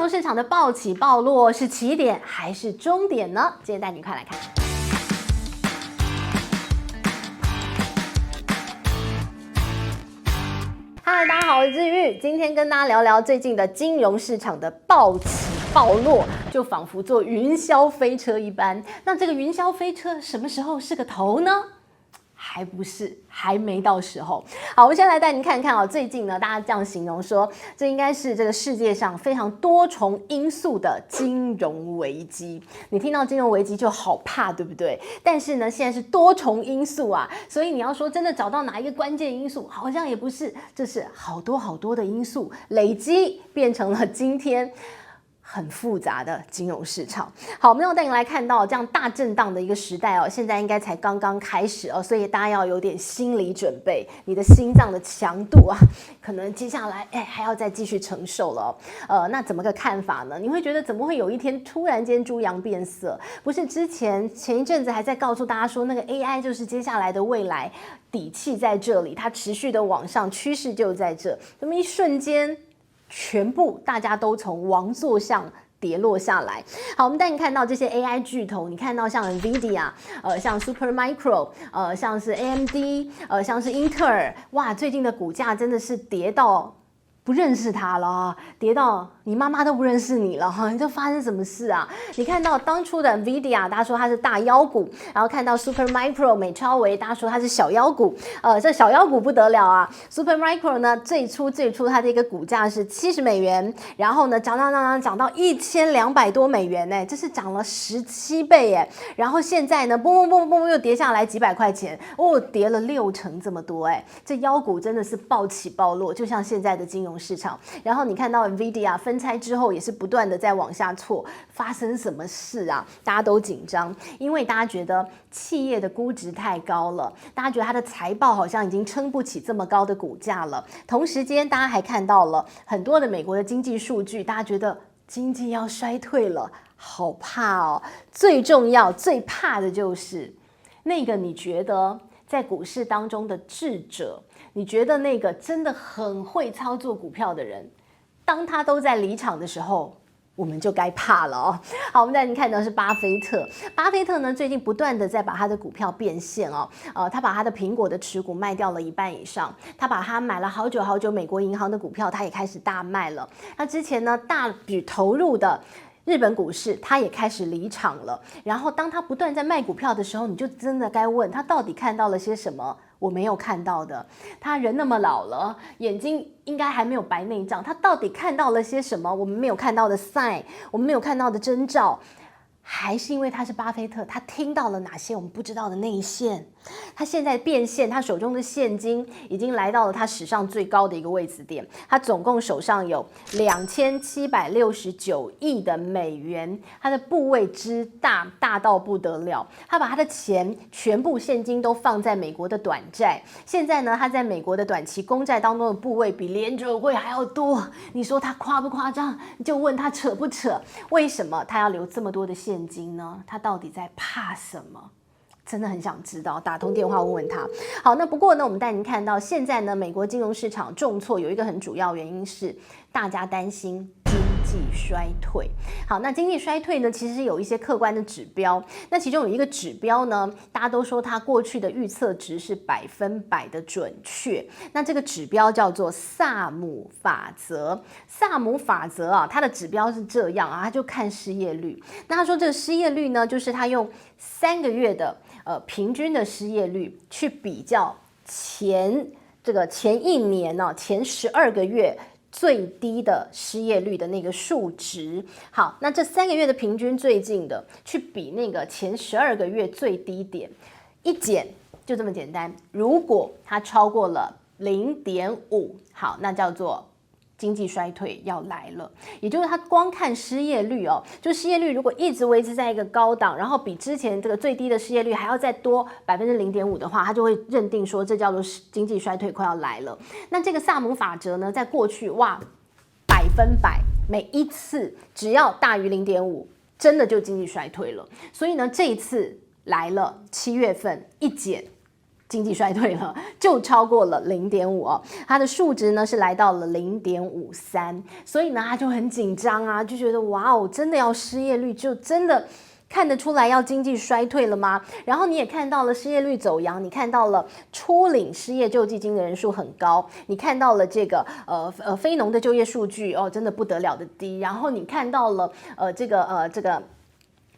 融市场的暴起暴落是起点还是终点呢？今天带你快来看。嗨，大家好，我是志玉，今天跟大家聊聊最近的金融市场的暴起暴落，就仿佛坐云霄飞车一般。那这个云霄飞车什么时候是个头呢？还不是，还没到时候。好，我们先来带您看看最近呢，大家这样形容说，这应该是这个世界上非常多重因素的金融危机。你听到金融危机就好怕，对不对？但是呢，现在是多重因素啊，所以你要说真的找到哪一个关键因素，好像也不是，这是好多的因素累积变成了今天很复杂的金融市场。好，我们要带你来看到这样大震荡的一个时代现在应该才刚刚开始所以大家要有点心理准备，你的心脏的强度可能接下来还要再继续承受了那怎么个看法呢？你会觉得怎么会有一天突然间猪羊变色？不是前一阵子还在告诉大家说那个 AI 就是接下来的未来，底气在这里，它持续的往上，趋势就在这，那么一瞬间全部大家都从王座上跌落下来。好，我们带你看到这些 AI 巨头，你看到像 NVIDIA，像 Supermicro，像是 AMD，像是英特尔，哇，最近的股价真的是跌到不认识它了，跌到你妈妈都不认识你了你这发生什么事啊？你看到当初的 NVIDIA， 大家说它是大妖股，然后看到 Supermicro 美超微，大家说它是小妖股，这小妖股不得了啊 ！Supermicro 呢，最初它的一个股价是$70，然后呢涨到1200多美元呢，这是涨了17倍耶！然后现在呢，嘣又跌下来几百块钱跌了60%这么多这妖股真的是暴起暴落，就像现在的金融市场。然后你看到 NVIDIA 分拆之后也是不断的在往下挫，发生什么事啊？大家都紧张，因为大家觉得企业的估值太高了，大家觉得它的财报好像已经撑不起这么高的股价了。同时间大家还看到了很多的美国的经济数据，大家觉得经济要衰退了，好怕最重要最怕的就是那个你觉得在股市当中的智者，你觉得那个真的很会操作股票的人，当他都在离场的时候，我们就该怕了好，我们带您看到是巴菲特。巴菲特呢，最近不断的在把他的股票变现他把他的苹果的持股卖掉了1半以上，他把他买了好久美国银行的股票，他也开始大卖了。那之前呢，大笔投入的日本股市他也开始离场了。然后当他不断在卖股票的时候，你就真的该问他到底看到了些什么我没有看到的。他人那么老了，眼睛应该还没有白内障，他到底看到了些什么我们没有看到的 sign， 我们没有看到的征兆？还是因为他是巴菲特，他听到了哪些我们不知道的内线？他现在变现，他手中的现金已经来到了他史上最高的一个位置点，他总共手上有2769亿的美元，他的部位之大，大到不得了。他把他的钱全部现金都放在美国的短债，现在呢，他在美国的短期公债当中的部位比联准会还要多。你说他夸不夸张？你就问他扯不扯？为什么他要留这么多的现金呢？他到底在怕什么？真的很想知道，打通电话问问他。好，那不过呢，我们带您看到现在呢，美国金融市场重挫有一个很主要原因是大家担心经济衰退。好，那经济衰退呢，其实有一些客观的指标。那其中有一个指标呢，大家都说它过去的预测值是100%的准确。那这个指标叫做萨姆法则。萨姆法则它的指标是这样他就看失业率。那他说这个失业率呢，就是他用3个月的平均的失业率去比较前一年前12个月最低的失业率的那个数值。好，那这3个月的平均最近的去比那个前12个月最低点，一减就这么简单。如果它超过了0.5，好，那叫做经济衰退要来了。也就是他光看失业率就失业率如果一直维持在一个高档，然后比之前这个最低的失业率还要再多0.5%的话，他就会认定说这叫做经济衰退快要来了。那这个萨姆法则呢，在过去100%，每一次只要大于0.5，真的就经济衰退了。所以呢，这一次来了7月份一减经济衰退了，就超过了0.5哦，它的数值呢是来到了0.53，所以呢他就很紧张啊，就觉得哇哦，真的要失业率就真的看得出来要经济衰退了吗？然后你也看到了失业率走扬，你看到了初领失业救济金的人数很高，你看到了这个非农的就业数据哦，真的不得了的低，然后你看到了这个。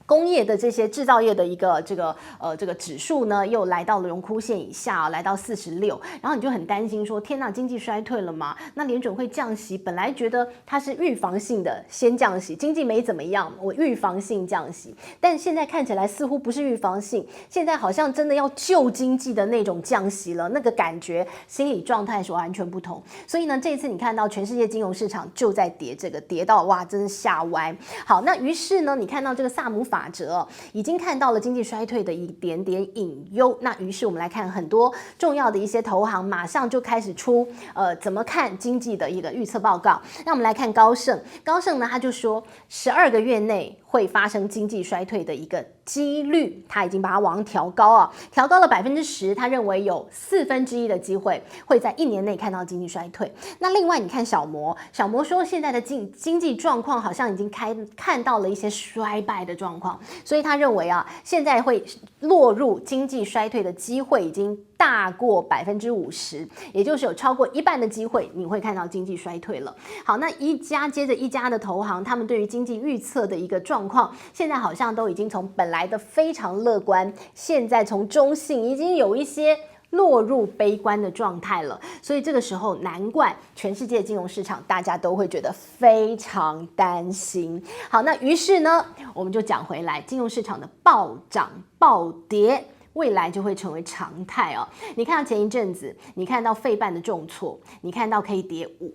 工业的这些制造业的一个这个指数呢，又来到了荣枯线以下，来到46，然后你就很担心说，天哪，经济衰退了吗？那联准会降息，本来觉得它是预防性的先降息，经济没怎么样，我预防性降息，但现在看起来似乎不是预防性，现在好像真的要救经济的那种降息了，那个感觉心理状态是完全不同。所以呢，这一次你看到全世界金融市场就在跌，这个跌到哇，真是吓歪。好，那于是呢，你看到这个萨姆法则已经看到了经济衰退的一点点隐忧，那于是我们来看很多重要的一些投行马上就开始出怎么看经济的一个预测报告。那我们来看高盛呢，他就说12个月内会发生经济衰退的一个几率，他已经把它往上调高啊，调高了10%，他认为有1/4的机会会在1年内看到经济衰退。那另外你看小摩说现在的经济状况好像已经看到了一些衰败的状况，所以他认为啊，现在会落入经济衰退的机会已经大过50%，也就是有超过一半的机会你会看到经济衰退了。好，那一家接着一家的投行，他们对于经济预测的一个状况，现在好像都已经从本来的非常乐观，现在从中性已经有一些落入悲观的状态了，所以这个时候难怪全世界金融市场大家都会觉得非常担心。好，那于是呢，我们就讲回来，金融市场的暴涨暴跌未来就会成为常态哦。你看到前一阵子，你看到费半的重挫，你看到可以跌5%，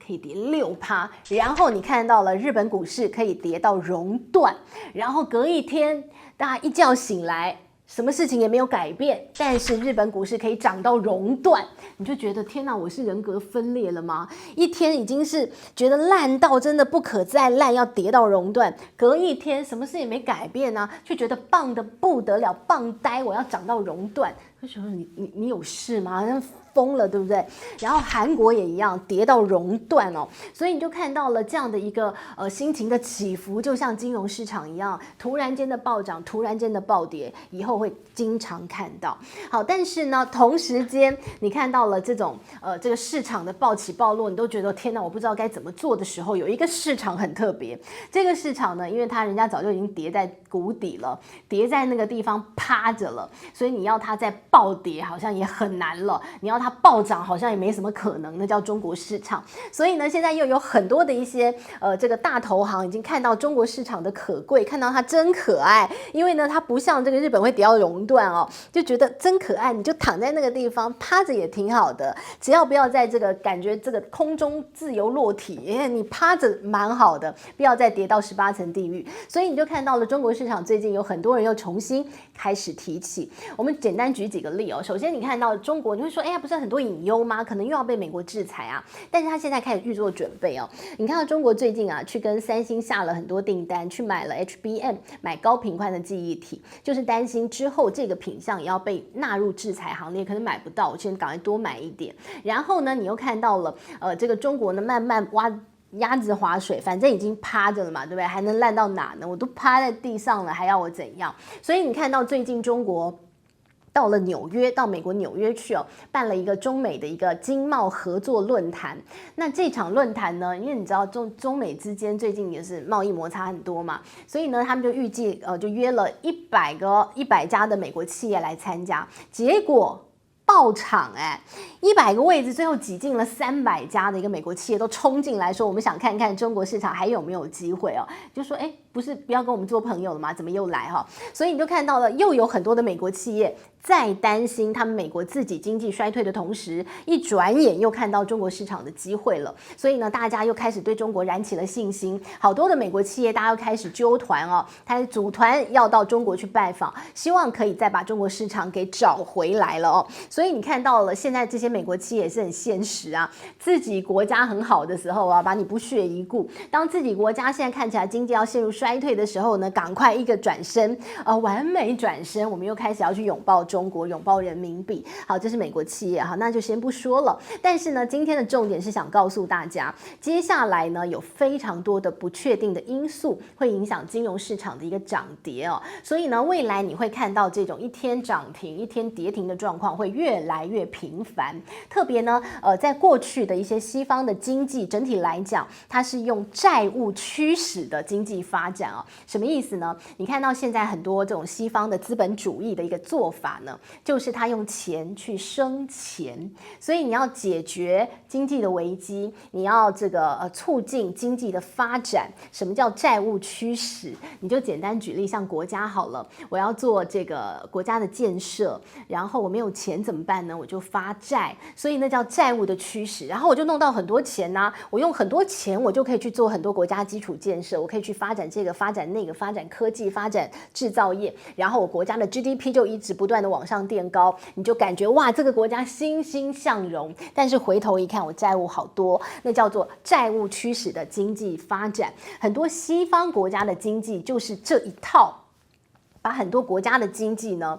可以跌6%，然后你看到了日本股市可以跌到熔断，然后隔一天大家一觉醒来，什么事情也没有改变，但是日本股市可以涨到熔断，你就觉得天哪，我是人格分裂了吗？一天已经是觉得烂到真的不可再烂，要跌到熔断，隔一天什么事也没改变啊，却觉得棒的不得了，棒呆，我要涨到熔断，就觉得你有事吗？疯了，对不对？然后韩国也一样跌到熔断哦，所以你就看到了这样的一个心情的起伏，就像金融市场一样，突然间的暴涨，突然间的暴跌，以后会经常看到。好，但是呢，同时间你看到了这种这个市场的暴起暴落，你都觉得天哪，我不知道该怎么做的时候，有一个市场很特别，这个市场呢，因为人家早就已经跌在谷底了，跌在那个地方趴着了，所以你要它再暴跌好像也很难了，你要它暴涨好像也没什么可能，那叫中国市场。所以呢，现在又有很多的一些这个大投行已经看到中国市场的可贵，看到它真可爱，因为呢它不像这个日本会跌到熔断哦，就觉得真可爱，你就躺在那个地方趴着也挺好的，只要不要在这个感觉这个空中自由落体，你趴着蛮好的，不要再跌到18层地狱。所以你就看到了中国市场最近有很多人又重新开始提起。我们简单举几个例哦。首先你看到中国，你会说哎呀，不是很多隐忧吗？可能又要被美国制裁啊，但是他现在开始预做准备哦。你看到中国最近啊，去跟三星下了很多订单，去买了 HBM， 买高频宽的记忆体，就是担心之后这个品项也要被纳入制裁行列，可能买不到，我先赶快多买一点。然后呢，你又看到了这个中国呢慢慢挖鸭子划水，反正已经趴着了嘛，对不对？还能烂到哪呢？我都趴在地上了，还要我怎样？所以你看到最近中国到了纽约，到美国纽约去哦，办了一个中美的一个经贸合作论坛。那这场论坛呢，因为你知道中美之间最近也是贸易摩擦很多嘛，所以呢，他们就预计就约了100家的美国企业来参加，结果爆场100个位置，最后挤进了300家的一个美国企业都冲进来说，我们想看看中国市场还有没有机会哦，就说不是不要跟我们做朋友了吗？怎么又来哈？所以你就看到了，又有很多的美国企业在担心他们美国自己经济衰退的同时，一转眼又看到中国市场的机会了。所以呢，大家又开始对中国燃起了信心。好多的美国企业，大家又开始揪团哦，他组团要到中国去拜访，希望可以再把中国市场给找回来了哦。所以你看到了，现在这些美国企业也是很现实啊，自己国家很好的时候啊，把你不屑一顾；当自己国家现在看起来经济要陷入衰退的时候呢，赶快一个转身，完美转身，我们又开始要去拥抱中中国，拥抱人民币。好，这是美国企业，好，那就先不说了。但是呢，今天的重点是想告诉大家，接下来呢有非常多的不确定的因素会影响金融市场的一个涨跌哦。所以呢，未来你会看到这种一天涨停、一天跌停的状况会越来越频繁。特别呢，在过去的一些西方的经济整体来讲，它是用债务驱使的经济发展啊。什么意思呢？你看到现在很多这种西方的资本主义的一个做法呢，就是它用钱去生钱。所以你要解决经济的危机，你要这个促进经济的发展。什么叫债务驱使？你就简单举例，像国家好了，我要做这个国家的建设，然后我没有钱怎么办呢？我就发债，所以那叫债务的驱使。然后我就弄到很多钱啊，我用很多钱，我就可以去做很多国家基础建设，我可以去发展这个、发展那个、发展科技、发展制造业，然后我国家的 GDP 就一直不断的往上垫高，你就感觉哇，这个国家欣欣向荣。但是回头一看，我债务好多，那叫做债务驱使的经济发展。很多西方国家的经济就是这一套，把很多国家的经济呢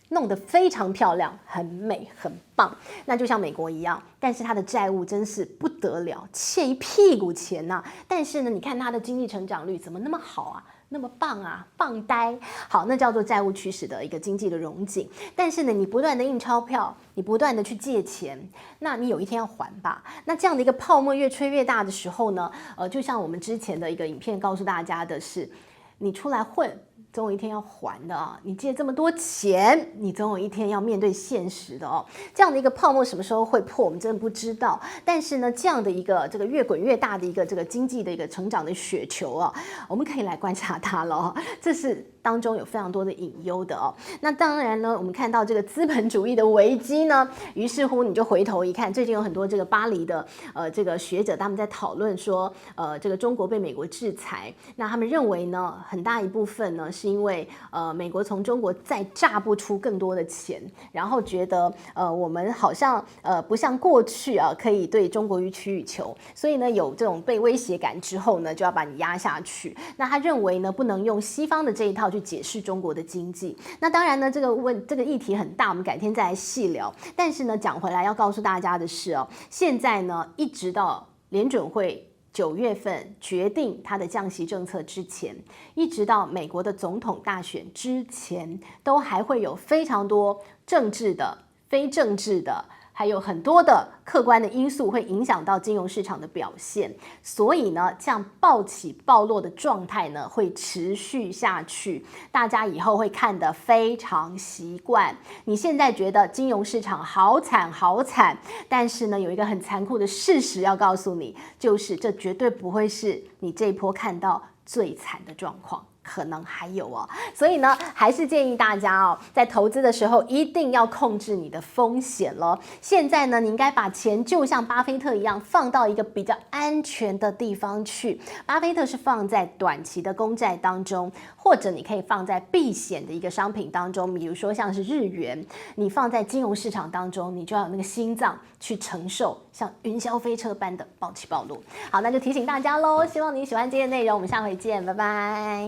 弄得非常漂亮，很美，很棒。那就像美国一样，但是它的债务真是不得了，欠一屁股钱啊。但是呢，你看它的经济成长率怎么那么好啊？那么棒啊，棒呆！好，那叫做债务驱使的一个经济的荣景。但是呢，你不断的印钞票，你不断的去借钱，那你有一天要还吧？那这样的一个泡沫越吹越大的时候呢，就像我们之前的一个影片告诉大家的是，你出来混，总有一天要还的啊！你借这么多钱，你总有一天要面对现实的哦。这样的一个泡沫什么时候会破，我们真的不知道。但是呢，这样的一个这个越滚越大的一个这个经济的一个成长的雪球啊，我们可以来观察它了哦。这是当中有非常多的隐忧的哦。那当然呢，我们看到这个资本主义的危机呢，于是乎你就回头一看，最近有很多这个巴黎的这个学者他们在讨论说，这个中国被美国制裁，那他们认为呢，很大一部分呢是因为美国从中国再榨不出更多的钱，然后觉得我们好像不像过去啊可以对中国予取予求，所以呢有这种被威胁感之后呢，就要把你压下去。那他认为呢，不能用西方的这一套去解释中国的经济。那当然呢，这个议题很大，我们改天再来细聊。但是呢，讲回来要告诉大家的是哦，现在呢一直到联准会9月份决定它的降息政策之前，一直到美国的总统大选之前，都还会有非常多政治的、非政治的，还有很多的客观的因素会影响到金融市场的表现。所以呢，这样暴起暴落的状态呢会持续下去，大家以后会看得非常习惯。你现在觉得金融市场好惨好惨，但是呢有一个很残酷的事实要告诉你，就是这绝对不会是你这一波看到最惨的状况。可能还有哦，所以呢，还是建议大家哦，在投资的时候一定要控制你的风险了。现在呢，你应该把钱就像巴菲特一样，放到一个比较安全的地方去。巴菲特是放在短期的公债当中，或者你可以放在避险的一个商品当中，比如说像是日元，你放在金融市场当中，你就要有那个心脏去承受像云霄飞车般的暴起暴落。好，那就提醒大家喽，希望你喜欢今天的内容，我们下回见，拜拜。